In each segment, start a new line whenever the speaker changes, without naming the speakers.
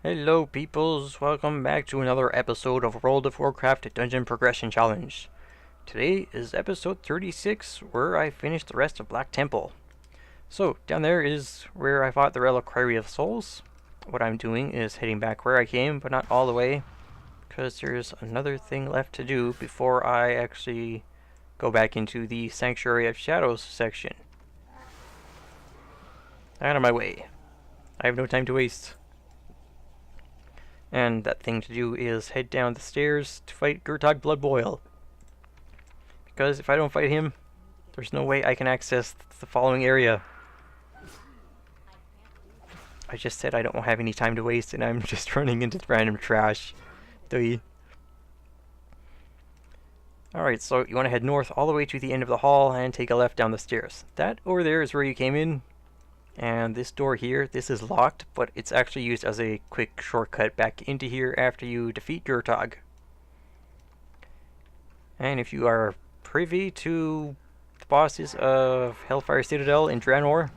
Hello peoples, welcome back to another episode of World of Warcraft Dungeon Progression Challenge. Today is episode 36, where I finished the rest of Black Temple. So, down there is where I fought the Reliquary of Souls. What I'm doing is heading back where I came, but not all the way, because there's another thing left to do before I actually go back into the Sanctuary of Shadows section. Out of my way. I have no time to waste. And that thing to do is head down the stairs to fight Gurtag Bloodboil. Because if I don't fight him, there's no way I can access the following area. I just said I don't have any time to waste and I'm just running into random trash. Alright, so you want to head north all the way to the end of the hall and take a left down the stairs. That over there is where you came in. And this door here, this is locked, but it's actually used as a quick shortcut back into here after you defeat Gurtag. And if you are privy to the bosses of Hellfire Citadel in Draenor,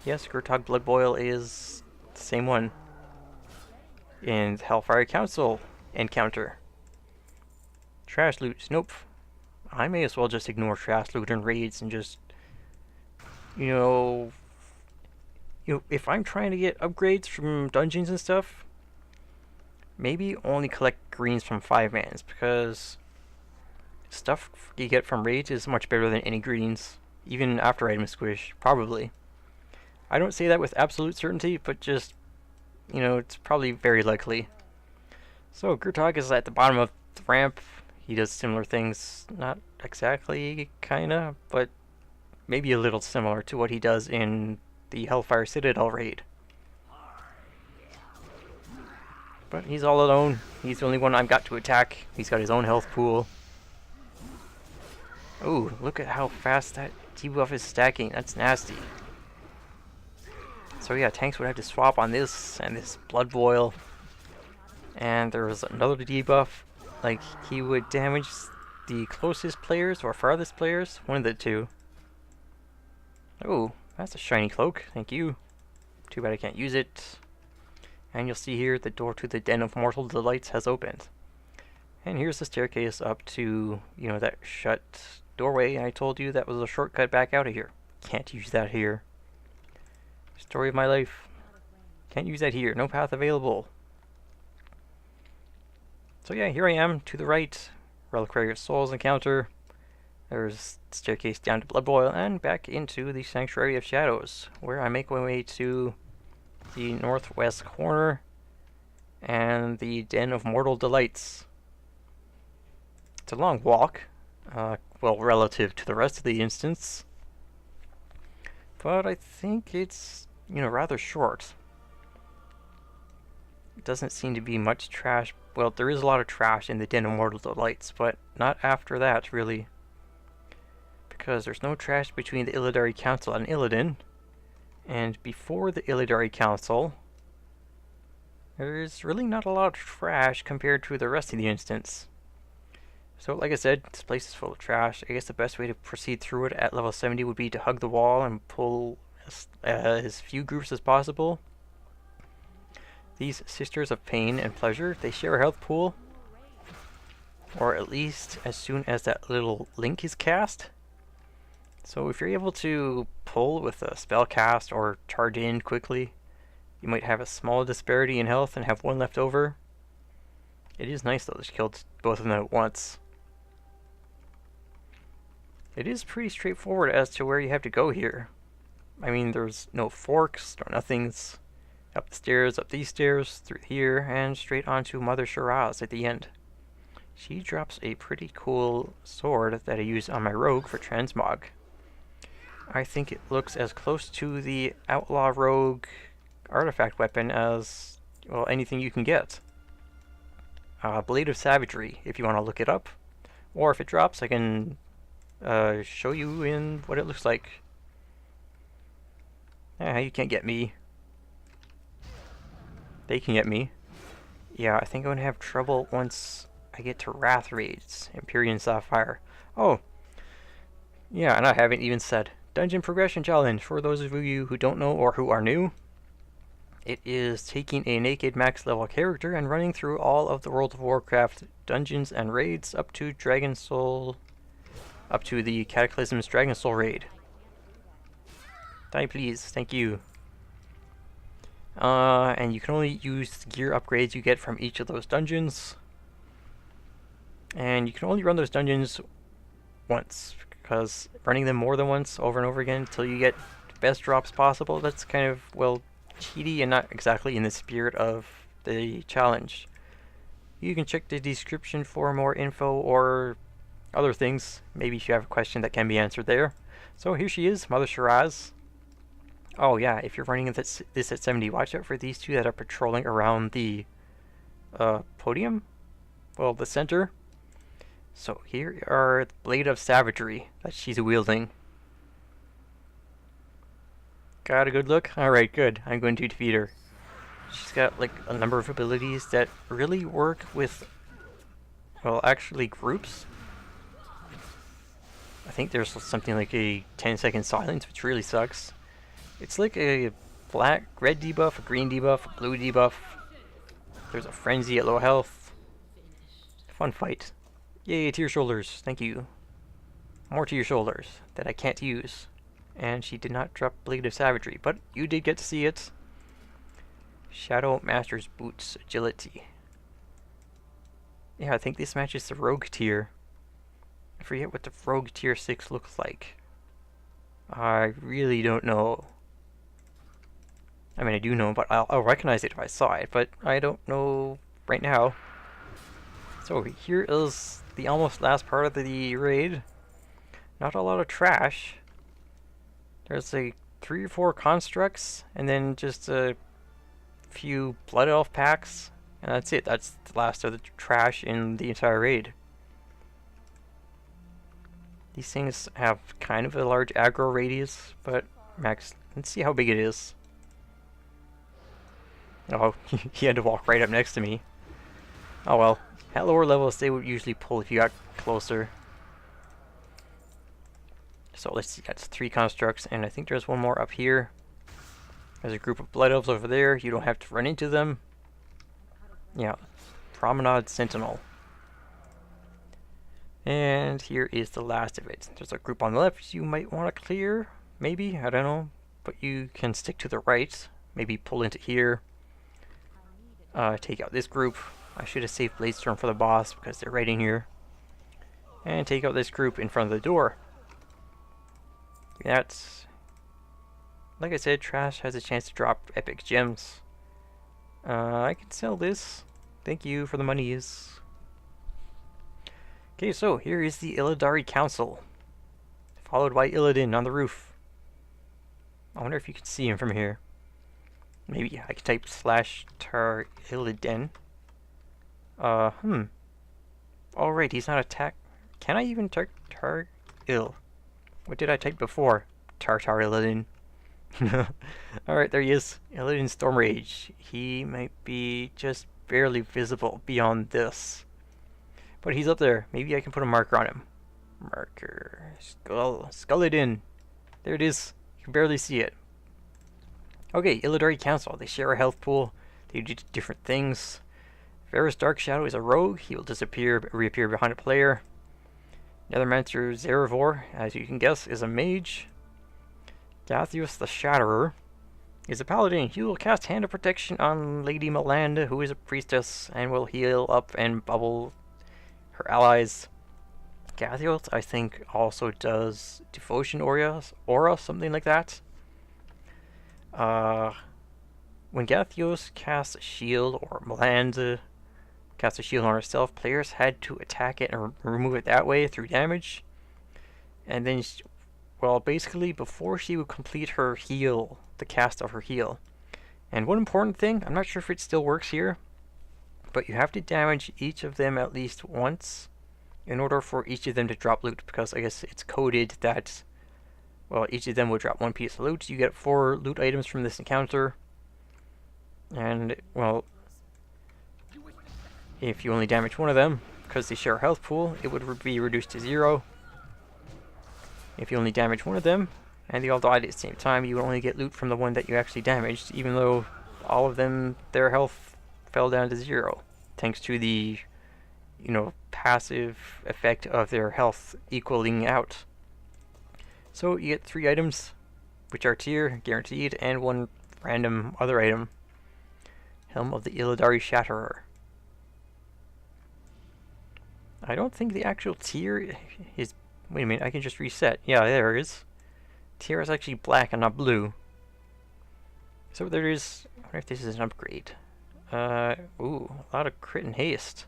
yes, Gurtag Bloodboil is the same one in the Hellfire Council encounter. Trash loot, nope. I may as well just ignore trash loot and raids and just, if I'm trying to get upgrades from dungeons and stuff, maybe only collect greens from 5-mans, because stuff you get from raids is much better than any greens, even after item squish, probably. I don't say that with absolute certainty, but just, it's probably very likely. So, Gurtag is at the bottom of the ramp. He does similar things, not exactly, kinda, but maybe a little similar to what he does in the Hellfire Citadel raid. But he's all alone. He's the only one I've got to attack. He's got his own health pool. Oh, look at how fast that debuff is stacking. That's nasty. So yeah, tanks would have to swap on this and this Blood Boil. And there was another debuff. Like, he would damage the closest players or farthest players. One of the two. Oh, that's a shiny cloak. Thank you. Too bad I can't use it. And you'll see here the door to the Den of Mortal Delights has opened. And here's the staircase up to, that shut doorway I told you that was a shortcut back out of here. Can't use that here. Story of my life. Can't use that here. No path available. So yeah, here I am to the right. Reliquary of Souls encounter. There's the staircase down to Bloodboil and back into the Sanctuary of Shadows, where I make my way to the northwest corner and the Den of Mortal Delights. It's a long walk, well, relative to the rest of the instance, but I think it's, rather short. It doesn't seem to be much trash. Well, there is a lot of trash in the Den of Mortal Delights, but not after that, really. Because there's no trash between the Illidari Council and Illidan, and before the Illidari Council, there's really not a lot of trash compared to the rest of the instance. So, like I said, this place is full of trash. I guess the best way to proceed through it at level 70 would be to hug the wall and pull as few groups as possible. These Sisters of Pain and Pleasure, they share a health pool, or at least as soon as that little link is cast. So if you're able to pull with a spell cast or charge in quickly, you might have a small disparity in health and have one left over. It is nice though that you killed both of them at once. It is pretty straightforward as to where you have to go here. I mean, there's no forks, no nothings. Up the stairs, up these stairs, through here, and straight onto Mother Shiraz at the end. She drops a pretty cool sword that I use on my rogue for transmog. I think it looks as close to the Outlaw Rogue artifact weapon as, well, anything you can get. Blade of Savagery, if you want to look it up. Or if it drops, I can show you in what it looks like. You can't get me. They can get me. Yeah, I think I'm going to have trouble once I get to Wrath Raids, Empyrean Sapphire. Oh! Yeah, and I haven't even said Dungeon Progression Challenge, for those of you who don't know or who are new. It is taking a naked max level character and running through all of the World of Warcraft dungeons and raids up to the Cataclysm's Dragon Soul raid. Die please, thank you. And you can only use the gear upgrades you get from each of those dungeons. And you can only run those dungeons once, because running them more than once over and over again until you get the best drops possible, that's kind of, well, cheaty and not exactly in the spirit of the challenge. You can check the description for more info or other things. Maybe if you have a question that can be answered there. So here she is, Mother Shiraz. Oh yeah, if you're running this at 70, watch out for these two that are patrolling around the podium? Well, the center. So here are the Blade of Savagery that she's wielding. Got a good look? Alright, good. I'm going to defeat her. She's got like a number of abilities that really work with, well, actually groups. I think there's something like a 10-second silence, which really sucks. It's like a red debuff, a green debuff, a blue debuff. There's a frenzy at low health. Fun fight. Yay, to your shoulders. Thank you. More to your shoulders that I can't use. And she did not drop Blade of Savagery, but you did get to see it. Shadow Master's Boots Agility. Yeah, I think this matches the Rogue tier. I forget what the Rogue tier 6 looks like. I really don't know. I mean, I do know, but I'll recognize it if I saw it, but I don't know right now. So here is the almost last part of the raid. Not a lot of trash. There's like 3 or 4 constructs, and then just a few Blood Elf packs, and that's it. That's the last of the trash in the entire raid. These things have kind of a large aggro radius, but max, let's see how big it is. Oh, he had to walk right up next to me. Oh well. At lower levels, they would usually pull if you got closer. So let's see, that's 3 constructs, and I think there's one more up here. There's a group of Blood Elves over there. You don't have to run into them. Yeah, Promenade Sentinel. And here is the last of it. There's a group on the left you might want to clear, maybe, I don't know. But you can stick to the right, maybe pull into here. Take out this group. I should have saved Bladestorm for the boss because they're right in here. And take out this group in front of the door. That's, like I said, trash has a chance to drop epic gems. I can sell this. Thank you for the monies. Okay, so here is the Illidari Council, followed by Illidan on the roof. I wonder if you can see him from here. Maybe I could type /tar Illidan. Oh right, he's not attack. Can I even type tar ill? What did I type before? Tartar Illidan. Alright, there he is. Illidan Stormrage. He might be just barely visible beyond this. But he's up there. Maybe I can put a marker on him. Marker. Skullidan. There it is. You can barely see it. Okay, Illidari Council. They share a health pool. They do different things. Varus Dark Shadow is a rogue. He will reappear behind a player. Nethermancer Zerivor, as you can guess, is a mage. Gathios the Shatterer is a paladin. He will cast Hand of Protection on Lady Melanda, who is a priestess, and will heal up and bubble her allies. Gathios, I think, also does Devotion Aura, something like that. When Gathios casts a shield, or Melanda casts a shield on herself, players had to attack it and remove it that way through damage. And then, well, basically, before she would complete her heal, the cast of her heal. And one important thing, I'm not sure if it still works here, but you have to damage each of them at least once in order for each of them to drop loot, because I guess it's coded that, well, each of them will drop 1 piece of loot. You get 4 loot items from this encounter. And, well, if you only damage one of them, because they share a health pool, it would be reduced to 0. If you only damage one of them, and they all died at the same time, you would only get loot from the one that you actually damaged, even though all of them, their health fell down to 0, thanks to the, passive effect of their health equaling out. So you get 3 items, which are tier, guaranteed, and 1 random other item. Helm of the Illidari Shatterer. I don't think the actual tier is... Wait a minute, I can just reset. Yeah, there it is. Tier is actually black and not blue. So there is... I wonder if this is an upgrade. Ooh, a lot of crit and haste.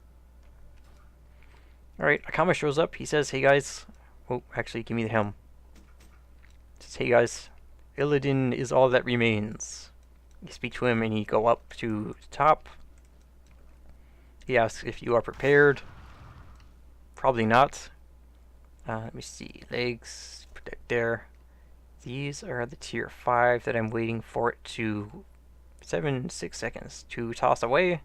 Alright, Akama shows up. He says, hey guys... Oh, actually, give me the helm. He says, hey guys, Illidan is all that remains. You speak to him and you go up to the top. He asks if you are prepared. Probably not. Let me see. Legs, protect there. These are the tier 5 that I'm waiting for it to 6 seconds to toss away.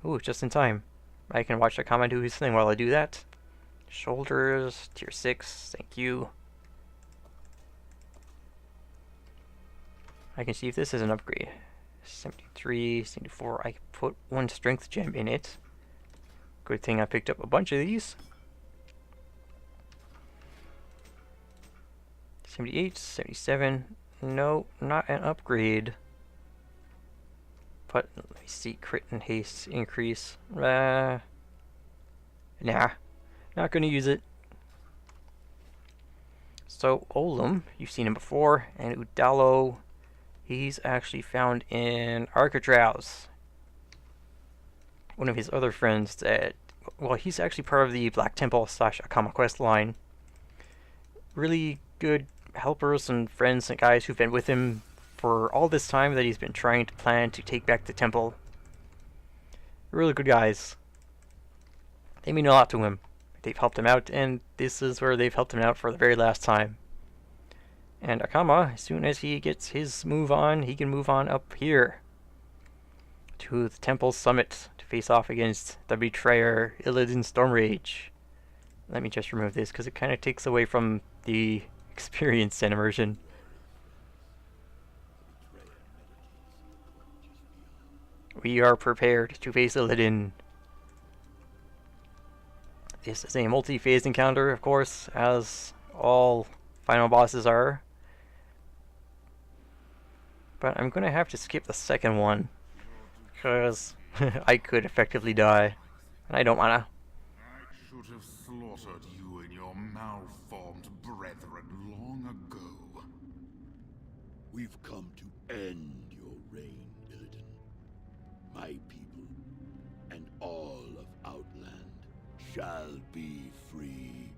Ooh, just in time. I can watch Akama do his thing while I do that. Shoulders, tier 6, thank you. I can see if this is an upgrade. 73, 74, I can put 1 strength gem in it. Good thing I picked up a bunch of these. 78, 77, no, not an upgrade. But, let me see, crit and haste increase. Nah, not gonna use it. So, Olim, you've seen him before, and Udalo, he's actually found in Architraus. One of his other friends that, well, he's actually part of the Black Temple / Akama quest line. Really good helpers and friends and guys who've been with him for all this time that he's been trying to plan to take back the temple. Really good guys. They mean a lot to him. They've helped him out, and this is where they've helped him out for the very last time. And Akama, as soon as he gets his move on, he can move on up here to the temple summit to face off against the betrayer Illidan Stormrage. Let me just remove this because it kind of takes away from the experience and immersion. We are prepared to face Illidan. This is a multi-phase encounter, of course, as all final bosses are. But I'm gonna have to skip the second one, because I could effectively die, and I don't wanna.
I should have slaughtered you and your malformed brethren long ago.
We've come to end your reign, Illidan. My people and all of Outland shall be free.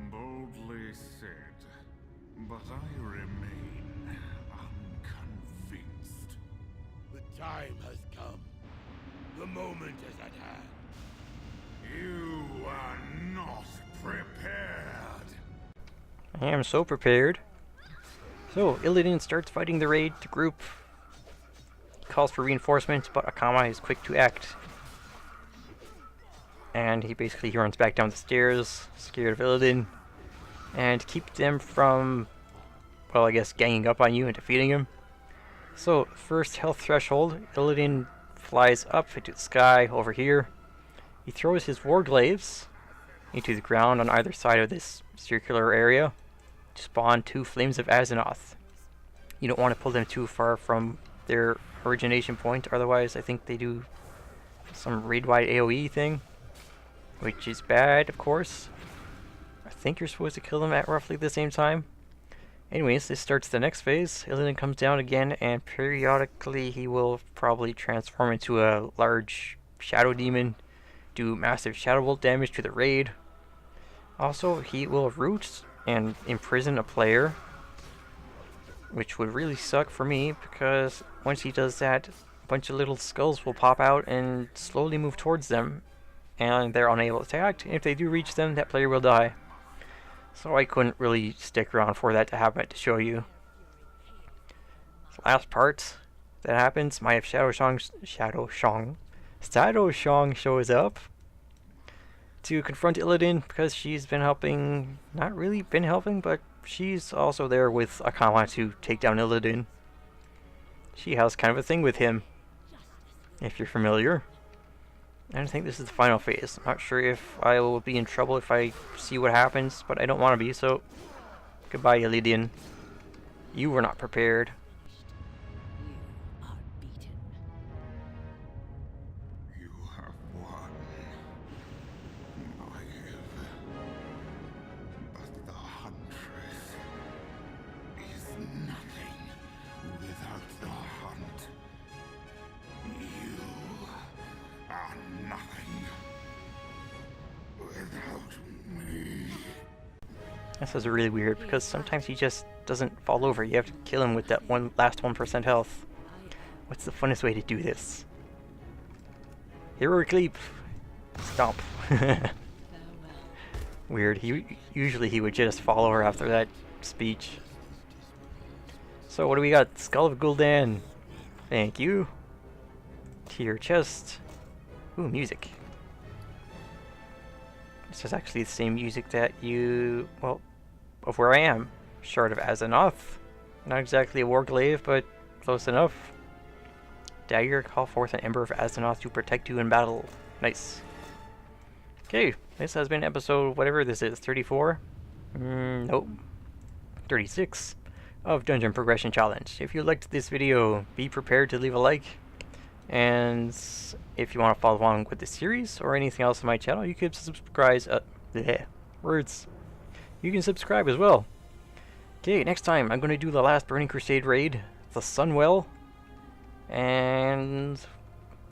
Boldly said, but I remain unconvinced.
The time has come. The moment is at hand.
You are not prepared.
I am so prepared. So, Illidan starts fighting the raid. The group calls for reinforcements, but Akama is quick to act. And he runs back down the stairs, scared of Illidan, and keep them from, well, I guess, ganging up on you and defeating him. So, first health threshold, Illidan flies up into the sky over here. He throws his warglaives into the ground on either side of this circular area to spawn 2 flames of Azeroth. You don't want to pull them too far from their origination point, otherwise I think they do some raid-wide AoE thing, which is bad, of course. I think you're supposed to kill them at roughly the same time. Anyways, this starts the next phase. Illidan comes down again, and periodically he will probably transform into a large shadow demon, do massive shadow bolt damage to the raid. Also, he will root and imprison a player, which would really suck for me, because once he does that, a bunch of little skulls will pop out and slowly move towards them, and they're unable to attack. If they do reach them, that player will die. So I couldn't really stick around for that to happen to show you. The last part that happens, my Shadow Shang shows up to confront Illidan because she's been helping, not really been helping, but she's also there with Akama to take down Illidan. She has kind of a thing with him, if you're familiar. I don't think this is the final phase. I'm not sure if I will be in trouble if I see what happens, but I don't want to be, so goodbye, Elidian. You were not prepared.
You are beaten.
You have won. I have. But the Huntress is nothing without the hunt. You are nothing without me.
This is really weird because sometimes he just doesn't fall over. You have to kill him with that last 1% health. What's the funnest way to do this? Heroic leap. Stomp. Weird. Usually he would just fall over after that speech. So what do we got? Skull of Gul'dan. Thank you. To your chest. Ooh, music. This is actually the same music that you, well, of where I am. Shard of Azzinoth. Not exactly a warglaive, but close enough. Dagger, call forth an Ember of Azzinoth to protect you in battle. Nice. Okay, this has been episode, whatever this is, 34? Nope. 36 of Dungeon Progression Challenge. If you liked this video, be prepared to leave a like. And if you want to follow along with the series or anything else on my channel, you can subscribe. Words. You can subscribe as well. Okay, next time I'm going to do the last Burning Crusade raid, the Sunwell. And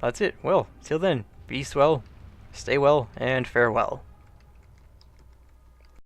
that's it. Well, till then, be well, stay well, and farewell.